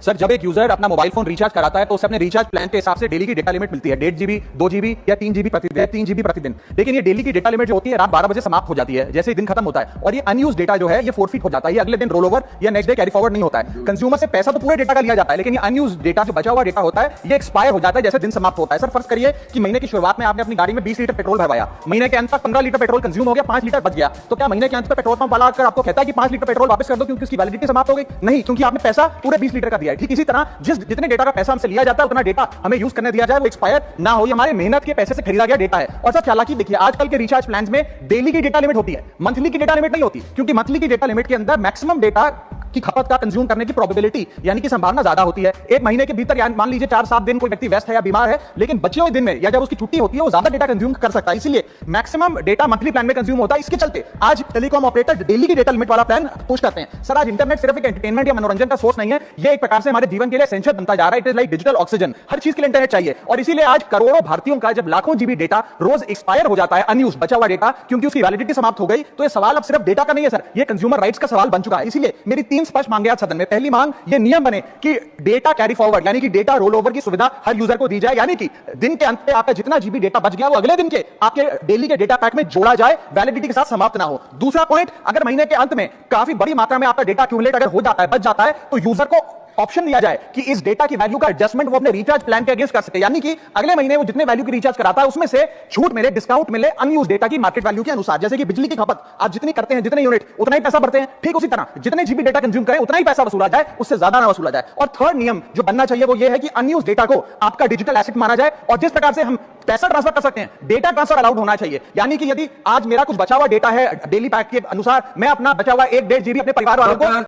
Sir जब एक user अपना मोबाइल फोन रिचार्ज कराता है तो उसे अपने रिचार्ज प्लान के हिसाब से डेली की डेटा लिमिट मिलती है 1.5 जीबी 2 जीबी या 3 जीबी प्रतिदिन 3 जीबी प्रतिदिन। लेकिन ये डेली की डेटा लिमिट जो होती है रात 12 बजे समाप्त हो जाती है जैसे ही दिन खत्म होता है, और ये अनयूज डेटा जो है ये फोरफीट हो जाता है, ये अगले दिन रोल ओवर या नेक्स्ट डे कैरी फॉरवर्ड नहीं होता है। कंज्यूमर से पैसा तो पूरे डेटा का लिया जाता है, लेकिन ये अनयूज डेटा जो बचा हुआ डेटा होता है ये एक्सपायर हो जाता है जैसे दिन समाप्त होता है। सर फर्ज करिए कि महीने की शुरुआत में आपने अपनी गाड़ी में 20 लीटर पेट्रोल भरवाया, महीने के अंत तक 15 लीटर पेट्रोल कंज्यूम हो गया, 5 लीटर बच गया, तो क्या महीने के अंत में पेट्रोल पंप वाला आकर आपको कहता है कि 5 लीटर पेट्रोल वापस कर दो क्योंकि उसकी वैलिडिटी समाप्त हो गई? नहीं, क्योंकि आपने पैसा पूरे 20 लीटर का दिया है। ठीक इसी तरह जितने डेटा का पैसा हमसे लिया जाता है उतना डेटा हमें यूज करने दिया जाए, वो एक्सपायर ना हो, ये हमारे मेहनत के पैसे से खरीदा गया डेटा है। और सर चालाकी देखिए, आजकल के रिचार्ज प्लान्स में डेली की डेटा लिमिट होती है, मंथली की डेटा लिमिट नहीं होती, क्योंकि मंथली की डेटा लिमिट के अंदर मैक्सिमम डेटा की खपत का कंज्यूम करने की प्रोबेबिलिटी यानी कि संभावना ज्यादा होती है। एक महीने के भीतर यानी मान लीजिए 4-7 दिन कोई व्यक्ति व्यस्त है या बीमार है, लेकिन बचे हुए दिन में या जब उसकी छुट्टी होती है वो ज्यादा डेटा कंज्यूम कर सकता है, इसलिए मैक्सिमम डेटा मंथली प्लान में कंज्यूम होता है। इसके चलते आज टेलीकॉम ऑपरेटर डेली की डेटा लिमिट वाला प्लान पुश करते हैं। सर आज इंटरनेट सिर्फ एक एंटरटेनमेंट या मनोरंजन का सोर्स नहीं है, ये एक प्रकार से हमारे जीवन के लिए एसेंशियल बनता जा रहा है। It is like digital oxygen, हर चीज के लिए इंटरनेट चाहिए, और इसीलिए आज करोड़ों भारतीयों का जब लाखों जीबी डेटा रोज एक्सपायर हो जाता है, अनयूज बचा हुआ डेटा, क्योंकि उसकी वैलिडिटी समाप्त हो गई, तो ये सवाल अब सिर्फ डेटा का नहीं है सर, ये कंज्यूमर राइट्स का सवाल बन चुका है। इसीलिए मेरी 3 स्पष्ट मांगे आज सदन में। पहली मांग, ये नियम बने कि डेटा कैरी फॉरवर्ड यानी कि डेटा रोल ओवर की सुविधा हर यूजर को दी जाए, यानी कि दिन के अंत पे आपका जितना जीबी डेटा बच गया वो अगले दिन के आपके डेली के डेटा पैक में जोड़ा जाए, वैलिडिटी के साथ समाप्त ना हो। दूसरा पॉइंट, अगर महीने के अंत में काफी बड़ी मात्रा में आपका डेटा एक्यूमुलेट अगर हो जाता है, बच जाता है, तो यूजर को ऑप्शन दिया जाए कि इस डेटा की वैल्यू का एडजस्टमेंट वो अपने रिचार्ज प्लान के अगेंस्ट कर सके, यानी कि अगले महीने वो जितने वैल्यू की रिचार्ज कराता है उसमें से छूट मिले, डिस्काउंट मिले अनयूज डेटा की मार्केट वैल्यू के अनुसार। जैसे कि बिजली की खपत आप जितनी करते हैं, जितने यूनिट उतना ही पैसा भरते हैं, ठीक उसी तरह जितने जीबी डेटा कंज्यूम करें उतना ही पैसा वसूला जाए, उससे ज्यादा ना वसूला जाए। और थर्ड नियम जो बनना चाहिए वो ये है कि अनयूज डेटा को आपका डिजिटल एसेट माना जाए, और जिस प्रकार से हम पैसा ट्रांसफर कर सकते हैं डेटा ट्रांसफर अलाउड होना चाहिए, यानी कि यदि आज मेरा कुछ बचा हुआ डेटा है डेली पैक के अनुसार, मैं अपना बचा हुआ 1-1.5 जीबी अपने परिवार वालों को